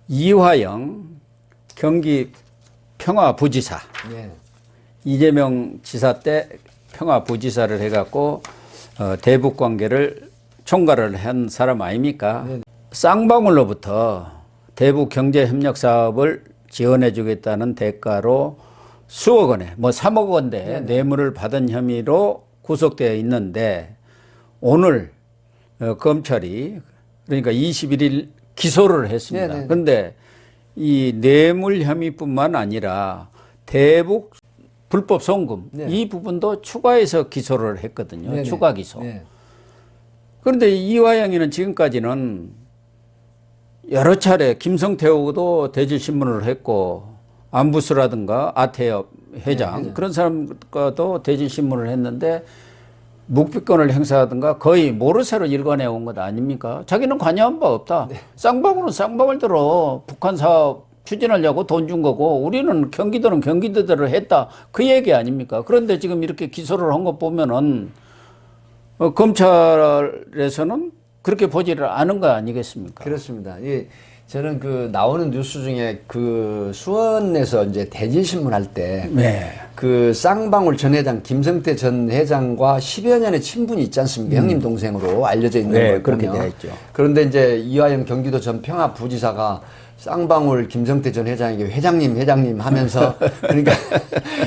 이화영 경기 평화부지사, 네. 이재명 지사 때 평화부지사를 해갖고 대북 관계를 총괄을 한 사람 아닙니까? 네. 쌍방울로부터 대북 경제 협력 사업을 지원해 주겠다는 대가로 수억 원에, 뭐 3억 원대 네. 뇌물을 받은 혐의로 구속되어 있는데, 오늘 검찰이 그러니까 21일 기소를 했습니다. 그런데 이 뇌물 혐의뿐만 아니라 대북 불법 송금, 네. 이 부분도 추가해서 기소를 했거든요. 네네. 추가 기소. 네. 그런데 이화영이는 지금까지는 여러 차례 김성태하고도 대질신문을 했고, 안부수라든가 아태협 회장, 네, 그런 사람과도 대질신문을 했는데 묵비권을 행사하든가 거의 모르쇠로 일관해 온 것 아닙니까? 자기는 관여한 바 없다. 네. 쌍방울은 쌍방울대로 북한 사업 추진하려고 돈 준 거고, 우리는 경기도는 경기도대로 했다, 그 얘기 아닙니까? 그런데 지금 이렇게 기소를 한 거 보면은 검찰에서는 그렇게 보지를 않은 거 아니겠습니까? 그렇습니다. 예, 저는 그 나오는 뉴스 중에 그 수원에서 이제 대질신문 할 때 그 쌍방울 전 회장 김성태 전 회장과 10여 년의 친분이 있지 않습니까? 형님 동생으로 알려져 있는 걸 그렇게 보면. 되어 있죠. 그런데 이제 이화영 경기도 전 평화부지사가 쌍방울 김성태 전 회장에게 회장님 하면서 그러니까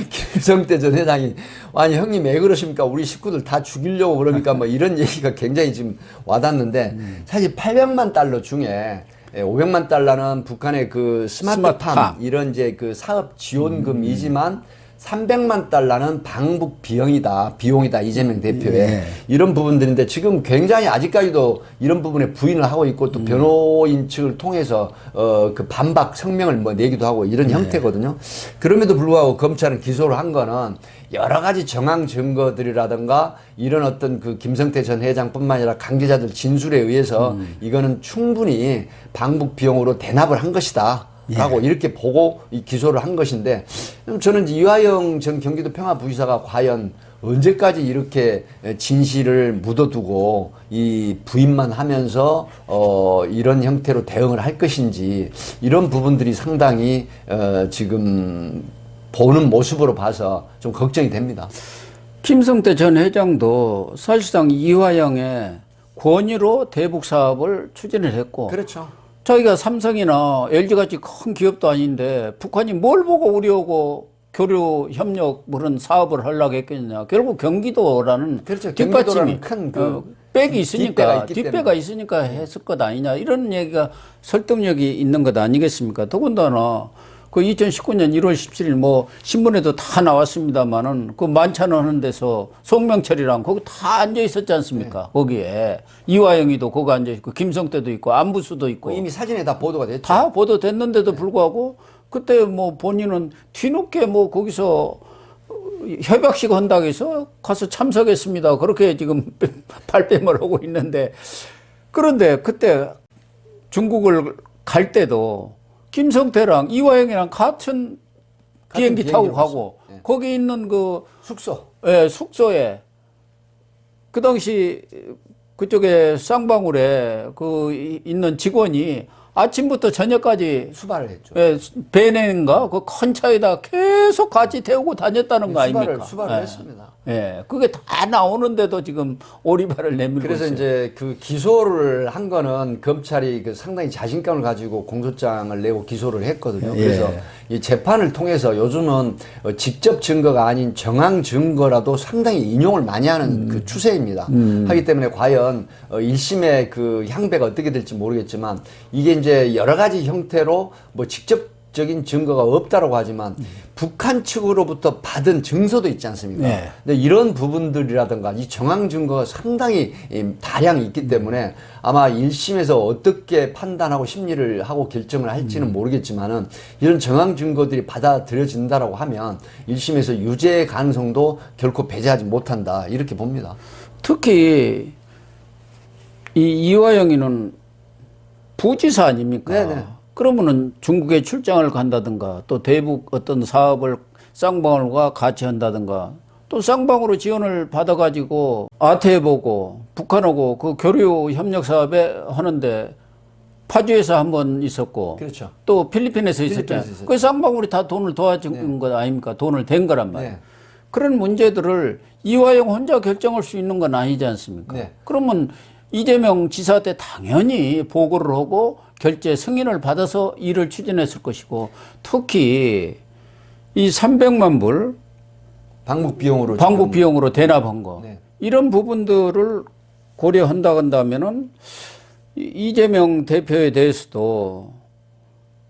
김성태 전 회장이 아니 형님 왜 그러십니까? 우리 식구들 다 죽이려고 그러니까 뭐 이런 얘기가 굉장히 지금 와닿는데, 사실 800만 달러 중에 500만 달러는 북한의 그 스마트팜 이런 이제 그 사업 지원금이지만 300만 달러는 방북 비용이다 이재명 대표의 이런 부분들인데, 지금 굉장히 아직까지도 이런 부분에 부인을 하고 있고, 또 변호인 측을 통해서 그 반박 성명을 뭐 내기도 하고 이런 형태거든요. 그럼에도 불구하고 검찰은 기소를 한 거는 여러 가지 정황 증거들이라든가 이런 어떤 그 김성태 전 회장뿐만 아니라 관계자들 진술에 의해서 이거는 충분히 방북 비용으로 대납을 한 것이다 라고 이렇게 보고 이 기소를 한 것인데, 저는 이화영 전 경기도 평화부지사가 과연 언제까지 이렇게 진실을 묻어두고 이 부인만 하면서 이런 형태로 대응을 할 것인지, 이런 부분들이 상당히 지금 보는 모습으로 봐서 좀 걱정이 됩니다. 김성태 전 회장도 사실상 이화영의 권유로 대북 사업을 추진을 했고, 그렇죠. 자기가 삼성이나 LG같이 큰 기업도 아닌데 북한이 뭘 보고 우리하고 교류 협력 그런 사업을 하려고 했겠냐. 결국 경기도라는 그렇죠. 뒷받침이 큰 그 백이 있으니까, 뒷배가 있으니까 했을 것 아니냐, 이런 얘기가 설득력이 있는 것 아니겠습니까? 더군다나 그 2019년 1월 17일 뭐 신문에도 다 나왔습니다만은 그 만찬하는 데서 송명철이랑 거기 다 앉아 있었지 않습니까? 거기에 이화영이도 거기 앉아 있고, 김성태도 있고, 안부수도 있고, 이미 사진에 다 보도가 됐죠. 다 보도됐는데도 불구하고 그때 뭐 본인은 뒤늦게 뭐 거기서 협약식 한다고 해서 가서 참석했습니다, 그렇게 지금 발뺌을 하고 있는데, 그런데 그때 중국을 갈 때도 김성태랑 이화영이랑 같은 비행기 타고 가고, 거기 있는 그 숙소. 숙소에 그 당시 그쪽에 쌍방울에 그 있는 직원이 아침부터 저녁까지 수발을 했죠. 배내인가 그 큰 차에다 계속 같이 태우고 다녔다는 거 아닙니까? 수발을 했습니다. 그게 다 나오는데도 지금 오리발을 내밀고 그래서 있어요. 이제 그 기소를 한 거는 검찰이 그 상당히 자신감을 가지고 공소장을 내고 기소를 했거든요. 그래서 이 재판을 통해서 요즘은 직접 증거가 아닌 정황 증거라도 상당히 인용을 많이 하는 그 추세입니다. 하기 때문에 과연 1심의 그 향배가 어떻게 될지 모르겠지만, 이게 이제 여러 가지 형태로 뭐 직접적인 증거가 없다라고 하지만 북한 측으로부터 받은 증서도 있지 않습니까? 근데 이런 부분들이라든가 이 정황 증거가 상당히 다량 있기 때문에 아마 1심에서 어떻게 판단하고 심리를 하고 결정을 할지는 모르겠지만은, 이런 정황 증거들이 받아들여진다라고 하면 1심에서 유죄 가능성도 결코 배제하지 못한다, 이렇게 봅니다. 특히 이 이화영이는 부지사 아닙니까? 네네. 그러면은 중국에 출장을 간다든가, 또 대북 어떤 사업을 쌍방울과 같이 한다든가, 또 쌍방울로 지원을 받아가지고 아태해 보고 북한하고 그 교류 협력 사업에 하는데 파주에서 한 번 있었고, 그렇죠. 또 필리핀에서 있었잖아요. 있었죠. 그 쌍방울이 다 돈을 도와준 것 아닙니까? 돈을 댄 거란 말이에요. 네. 그런 문제들을 이화영 혼자 결정할 수 있는 건 아니지 않습니까? 네. 그러면 이재명 지사한테 당연히 보고를 하고 결제 승인을 받아서 일을 추진했을 것이고, 특히 이 300만 불 방북 비용으로 방북 비용으로 대납한 거, 네. 이런 부분들을 고려한다 한다면은 이재명 대표에 대해서도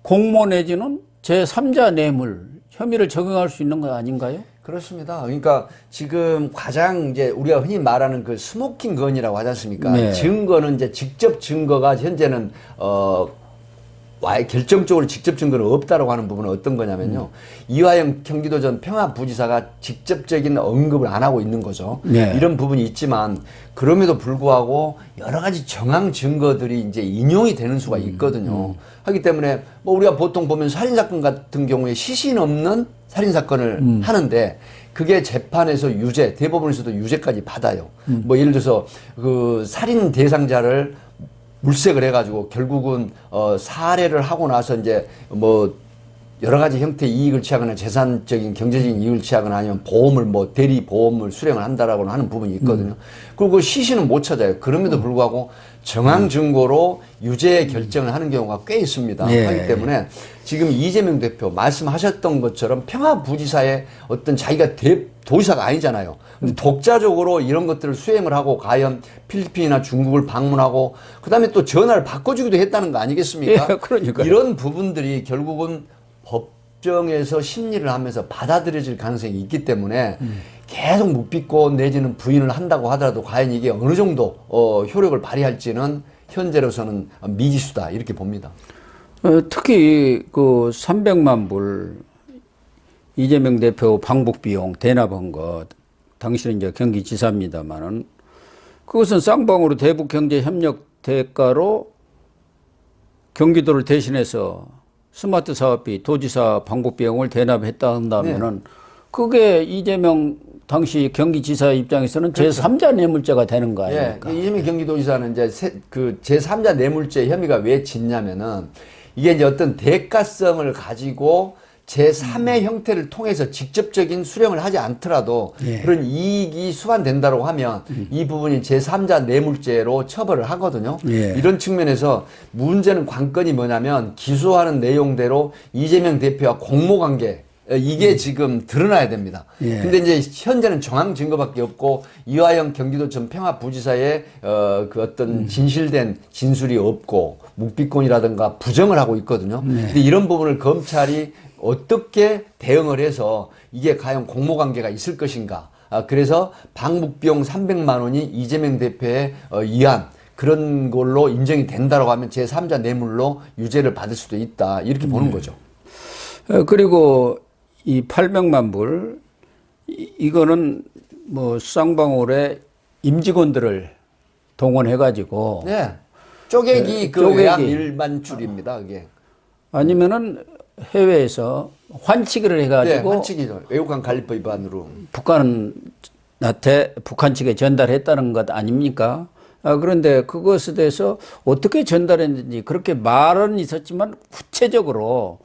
공모 내지는 제3자 뇌물 혐의를 적용할 수 있는 거 아닌가요? 그렇습니다. 그러니까 지금 가장 이제 우리가 흔히 말하는 그 스모킹 건이라고 하지 않습니까? 네. 증거는 이제 직접 증거가 현재는 결정적으로 직접 증거는 없다라고 하는 부분은 어떤 거냐면요. 이화영 경기도전 평화부지사가 직접적인 언급을 안 하고 있는 거죠. 네. 이런 부분이 있지만 그럼에도 불구하고 여러 가지 정황 증거들이 이제 인용이 되는 수가 있거든요. 하기 때문에 뭐 우리가 보통 보면 살인사건 같은 경우에 시신 없는 살인사건을 하는데 그게 재판에서 유죄, 대법원에서도 유죄까지 받아요. 뭐 예를 들어서 그 살인 대상자를 물색을 해가지고 결국은 살해를 하고 나서 이제 뭐 여러 가지 형태의 이익을 취하거나 재산적인 경제적인 이익을 취하거나 아니면 보험을 뭐 대리 보험을 수령을 한다라고 하는 부분이 있거든요. 그리고 그 시신은 못 찾아요. 그럼에도 불구하고 정황 증거로 유죄 결정을 하는 경우가 꽤 있습니다. 예. 하기 때문에 지금 이재명 대표 말씀하셨던 것처럼 평화부지사의 어떤 자기가 도지사가 아니잖아요. 근데 독자적으로 이런 것들을 수행을 하고 과연 필리핀이나 중국을 방문하고 그다음에 또 전화를 바꿔주기도 했다는 거 아니겠습니까? 예, 그러니까요. 이런 부분들이 결국은 법정에서 심리를 하면서 받아들여질 가능성이 있기 때문에 계속 묵비고 내지는 부인을 한다고 하더라도 과연 이게 어느 정도 효력을 발휘할지는 현재로서는 미지수다 이렇게 봅니다. 특히 그 300만 불 이재명 대표 방북 비용 대납한 것, 당신은 이제 경기지사입니다만은 그것은 쌍방으로 대북 경제 협력 대가로 경기도를 대신해서 스마트 사업비 도지사 방북 비용을 대납했다 한다면은 네. 그게 이재명 당시 경기지사 입장에서는 그렇죠. 제3자 뇌물죄가 되는 거 아닙니까? 예, 이재명 경기도지사는 이제 그 제3자 뇌물죄 혐의가 왜 짓냐면은 이게 이제 어떤 대가성을 가지고 제3의 형태를 통해서 직접적인 수령을 하지 않더라도 예. 그런 이익이 수반된다고 하면 이 부분이 제3자 뇌물죄로 처벌을 하거든요. 예. 이런 측면에서 문제는 관건이 뭐냐면 기소하는 내용대로 이재명 대표와 공모관계 이게 지금 드러나야 됩니다. 예. 근데 이제 현재는 정황 증거밖에 없고 이화영 경기도전 평화부지사의 그 어떤 진실된 진술이 없고 묵비권이라든가 부정을 하고 있거든요. 근데 이런 부분을 검찰이 어떻게 대응을 해서 이게 과연 공모관계가 있을 것인가. 그래서 방북비용 300만 원이 이재명 대표의 이한 그런 걸로 인정이 된다고 하면 제3자 뇌물로 유죄를 받을 수도 있다. 이렇게 보는 거죠. 그리고 이 800만 불 이거는 뭐 쌍방울의 임직원들을 동원해 가지고 네. 쪼개기 그 쪼개기. 외압 일반출입니다. 그게. 아니면은 해외에서 환치기를 해 네, 가지고 환치기죠. 외국간 관리법 위반으로. 북한한테 북한 측에 전달했다는 것 아닙니까? 그런데 그것에 대해서 어떻게 전달했는지 그렇게 말은 있었지만 구체적으로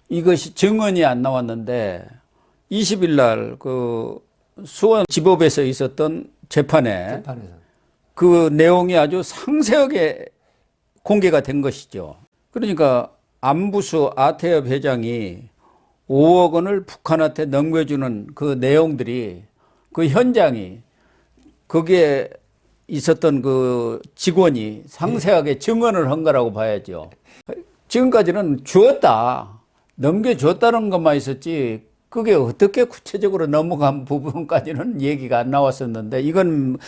이것이 증언이 안 나왔는데 20일 날 그 수원 지법에서 있었던 재판에 재판에서. 그 내용이 아주 상세하게 공개가 된 것이죠. 그러니까 안부수 아태엽 회장이 5억 원을 북한한테 넘겨주는 그 내용들이 그 현장이 거기에 있었던 그 직원이 상세하게 증언을 한 거라고 봐야죠. 지금까지는 주었다, 넘겨줬다는 것만 있었지 그게 어떻게 구체적으로 넘어간 부분까지는 얘기가 안 나왔었는데 이건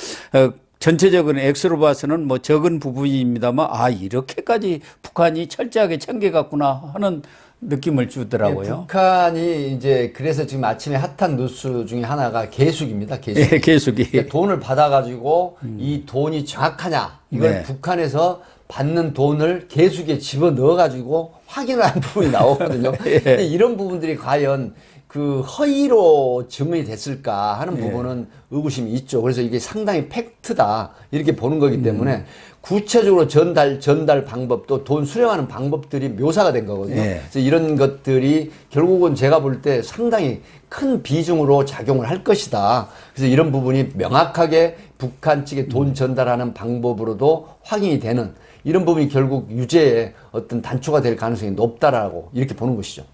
전체적인 액수로 봐서는 뭐 적은 부분입니다만 이렇게까지 북한이 철저하게 챙겨갔구나 하는 느낌을 주더라고요. 네, 북한이 이제 그래서 지금 아침에 핫한 뉴스 중에 하나가 개숙입니다. 개숙. 예, 계속이. 그러니까 돈을 받아가지고 이 돈이 정확하냐 이걸 네. 북한에서 받는 돈을 개숙에 집어 넣어가지고 확인을 한 부분이 나오거든요. 예. 근데 이런 부분들이 과연 그 허위로 증명이 됐을까 하는 부분은 의구심이 있죠. 그래서 이게 상당히 팩트다 이렇게 보는 거기 때문에 구체적으로 전달 방법도 돈 수령하는 방법들이 묘사가 된 거거든요. 그래서 이런 것들이 결국은 제가 볼 때 상당히 큰 비중으로 작용을 할 것이다. 그래서 이런 부분이 명확하게 북한 측에 돈 전달하는 방법으로도 확인이 되는 이런 부분이 결국 유죄의 어떤 단초가 될 가능성이 높다라고 이렇게 보는 것이죠.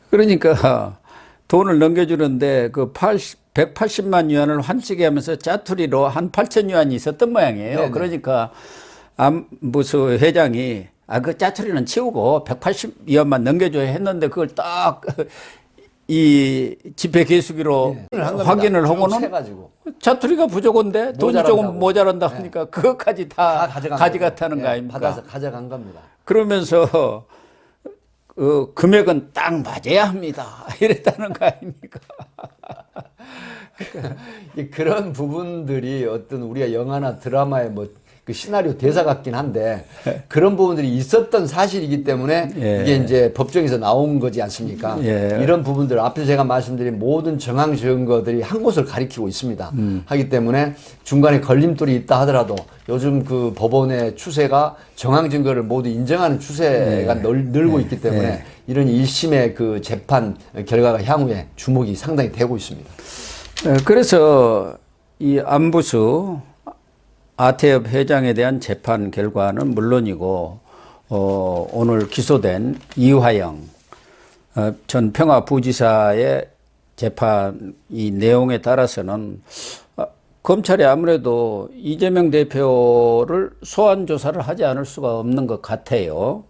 그러니까 돈을 넘겨주는데 그 180만 유안을 환치게 하면서 짜투리로 한 8천 유안이 있었던 모양이에요. 네네. 그러니까 안부수 회장이 그 짜투리는 치우고 180 유안만 넘겨줘야 했는데 그걸 딱 이 집회 개수기로 확인을 하고는 세가지고. 짜투리가 부족한데 돈이 모자란다고. 조금 모자란다 하니까 그것까지 다 가져갔다는 거 아닙니까? 받아서 가져간 겁니다. 그러면서 금액은 딱 맞아야 합니다. 이랬다는 거 아닙니까? 그런 부분들이 어떤 우리가 영화나 드라마의 뭐 그 시나리오 대사 같긴 한데 그런 부분들이 있었던 사실이기 때문에 이게 이제 법정에서 나온 거지 않습니까? 이런 부분들 앞에서 제가 말씀드린 모든 정황 증거들이 한 곳을 가리키고 있습니다. 하기 때문에 중간에 걸림돌이 있다 하더라도 요즘 그 법원의 추세가 정황 증거를 모두 인정하는 추세가 늘고 있기 때문에 이런 1심의 그 재판 결과가 향후에 주목이 상당히 되고 있습니다. 그래서 이 안부수 아태엽 회장에 대한 재판 결과는 물론이고 오늘 기소된 이화영 전 평화부지사의 재판 이 내용에 따라서는 검찰이 아무래도 이재명 대표를 소환 조사를 하지 않을 수가 없는 것 같아요.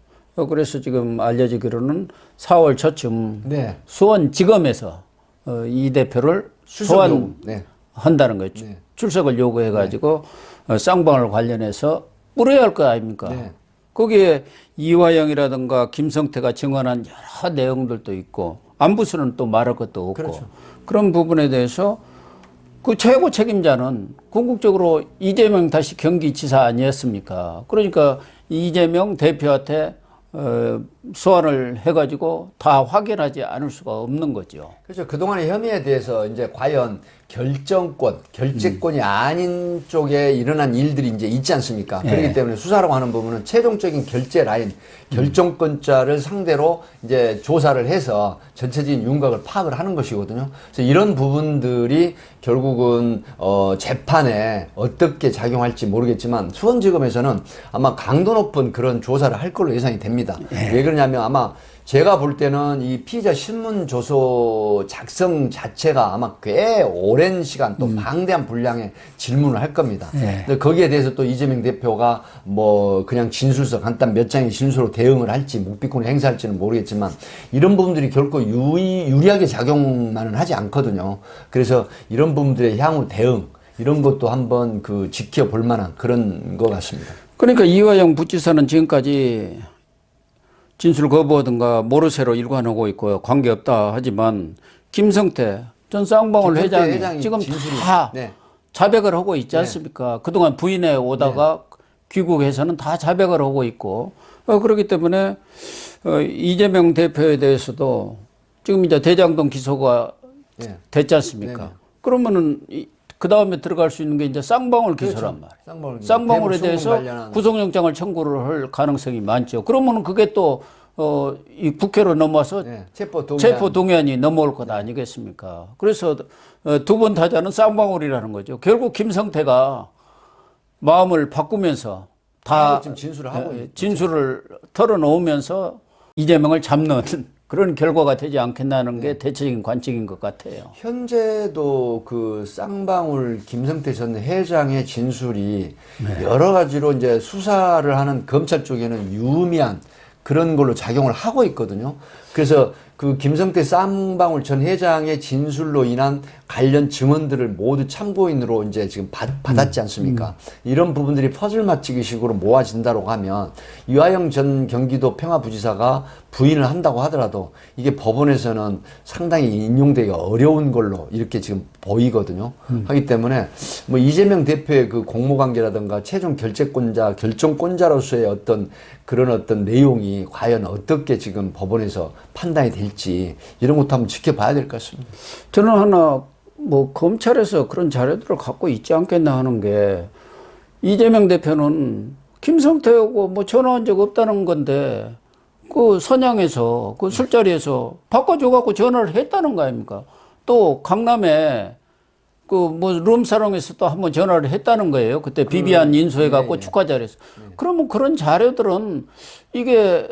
그래서 지금 알려지기로는 4월 초쯤 수원지검에서 이 대표를 소환한다는 거예요. 출석을 요구해가지고 쌍방울 관련해서 물어야 할 거 아닙니까? 거기에 이화영이라든가 김성태가 증언한 여러 내용들도 있고 안부수는 또 말할 것도 없고 그런 부분에 대해서 그 최고 책임자는 궁극적으로 이재명 다시 경기지사 아니었습니까? 그러니까 이재명 대표한테 소환을 해가지고 다 확인하지 않을 수가 없는 거죠. 그렇죠. 그동안의 혐의에 대해서 이제 과연 결재권이 아닌 쪽에 일어난 일들이 이제 있지 않습니까? 그렇기 때문에 수사라고 하는 부분은 최종적인 결재 라인, 결정권자를 상대로 이제 조사를 해서 전체적인 윤곽을 파악을 하는 것이거든요. 그래서 이런 부분들이 결국은 재판에 어떻게 작용할지 모르겠지만 수원지검에서는 아마 강도 높은 그런 조사를 할 걸로 예상이 됩니다. 왜 그러냐면 아마 제가 볼 때는 이 피의자 신문 조서 작성 자체가 아마 꽤 오랜 시간 또 방대한 분량의 질문을 할 겁니다. 근데 거기에 대해서 또 이재명 대표가 뭐 그냥 진술서 간단 몇 장의 진술로 대응을 할지 묵비권을 행사할지는 모르겠지만 이런 부분들이 결코 유리하게 작용만은 하지 않거든요. 그래서 이런 부분들의 향후 대응 이런 것도 한번 그 지켜볼 만한 그런 것 같습니다. 그러니까 이화영 부지사는 지금까지 진술 거부하든가 모르쇠로 일관하고 있고요. 관계없다 하지만 김성태 전 쌍방울 회장이 지금 다 자백을 하고 있지 않습니까? 그동안 부인해 오다가 귀국해서는 다 자백을 하고 있고 그렇기 때문에 이재명 대표에 대해서도 지금 이제 대장동 기소가 됐지 않습니까? 그러면은 그 다음에 들어갈 수 있는 게 이제 쌍방울 기소란 말이에요. 쌍방울에 대해서 구속영장을 청구를 할 가능성이 많죠. 그러면은 그게 또, 이 국회로 넘어와서 체포동의안이 넘어올 것 아니겠습니까? 그래서 두 번 타자는 쌍방울이라는 거죠. 결국 김성태가 마음을 바꾸면서 다 진술을 털어놓으면서 이재명을 잡는 그런 결과가 되지 않겠나는 게 대체적인 관측인 것 같아요. 현재도 그 쌍방울 김성태 전 회장의 진술이 여러 가지로 이제 수사를 하는 검찰 쪽에는 유의미한 그런 걸로 작용을 하고 있거든요. 그래서 그 김성태 쌍방울 전 회장의 진술로 인한 관련 증언들을 모두 참고인으로 이제 지금 받았지 않습니까? 이런 부분들이 퍼즐 맞추기식으로 모아진다고 하면 이화영 전 경기도 평화부지사가 부인을 한다고 하더라도 이게 법원에서는 상당히 인용되기가 어려운 걸로 이렇게 지금 보이거든요. 하기 때문에 뭐 이재명 대표의 그 공모관계라든가 최종 결정권자로서의 어떤 그런 어떤 내용이 과연 어떻게 지금 법원에서 판단이 될지 이런 것도 한번 지켜봐야 될 것 같습니다. 저는 하나 뭐 검찰에서 그런 자료들을 갖고 있지 않겠나 하는 게 이재명 대표는 김성태하고 뭐 전화한 적 없다는 건데 그 선양에서 그 술자리에서 바꿔줘 갖고 전화를 했다는 거 아닙니까? 또 강남에 그 뭐 룸사롱에서 또 한번 전화를 했다는 거예요. 그때 비비안 인수해 갖고 축하 자리에서. 그러면 그런 자료들은 이게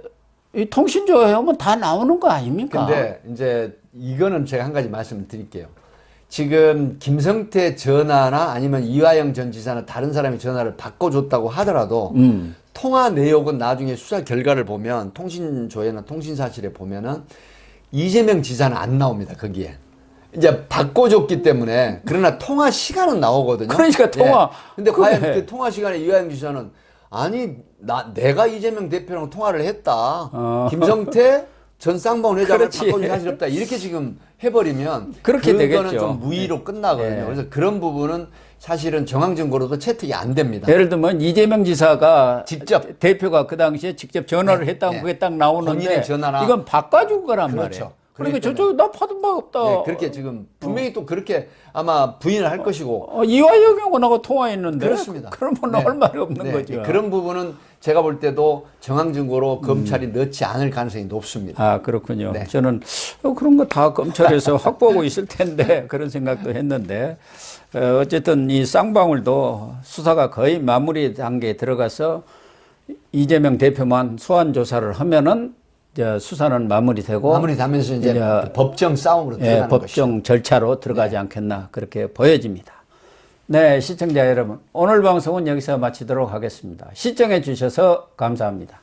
이 통신조회하면 다 나오는 거 아닙니까? 근데 이제 이거는 제가 한 가지 말씀을 드릴게요. 지금 김성태 전화나 아니면 이화영 전 지사나 다른 사람이 전화를 바꿔줬다고 하더라도 통화 내역은 나중에 수사 결과를 보면 통신조회나 통신사실에 보면은 이재명 지사는 안 나옵니다. 거기에. 이제 바꿔줬기 때문에 그러나 통화 시간은 나오거든요. 그러니까 통화. 근데 과연 그 통화 시간에 이화영 지사는 아니 내가 이재명 대표랑 통화를 했다. 김성태 전 쌍방울 회장을 바꿔준 사실 없다. 이렇게 지금 해버리면 그렇게 그거는 되겠죠. 좀 무의로 끝나거든요. 그래서 그런 부분은 사실은 정황 증거로도 채택이 안 됩니다. 예를 들면 이재명 지사가 직접 대표가 그 당시에 직접 전화를 했다면 그게 딱 나오는데 본인의 전화나 이건 바꿔준 거란 그렇죠. 말이에요. 그러니까 저쪽에 나 받은 바 없다. 네, 그렇게 지금 분명히 또 그렇게 아마 부인을 할 것이고 이화영하고 나하고 통화했는데 그렇습니다. 그러면 네. 할 말이 없는 네, 거죠. 그런 부분은 제가 볼 때도 정황 증거로 검찰이 넣지 않을 가능성이 높습니다. 아 그렇군요. 네. 저는 그런 거 다 검찰에서 확보하고 있을 텐데 그런 생각도 했는데 어쨌든 이 쌍방울도 수사가 거의 마무리 단계에 들어가서 이재명 대표만 소환 조사를 하면은 이제 수사는 마무리되고 마무리되면서 이제 법정 싸움으로 들어가는 법정 것이죠. 절차로 들어가지 않겠나 그렇게 보여집니다. 네, 시청자 여러분, 오늘 방송은 여기서 마치도록 하겠습니다. 시청해 주셔서 감사합니다.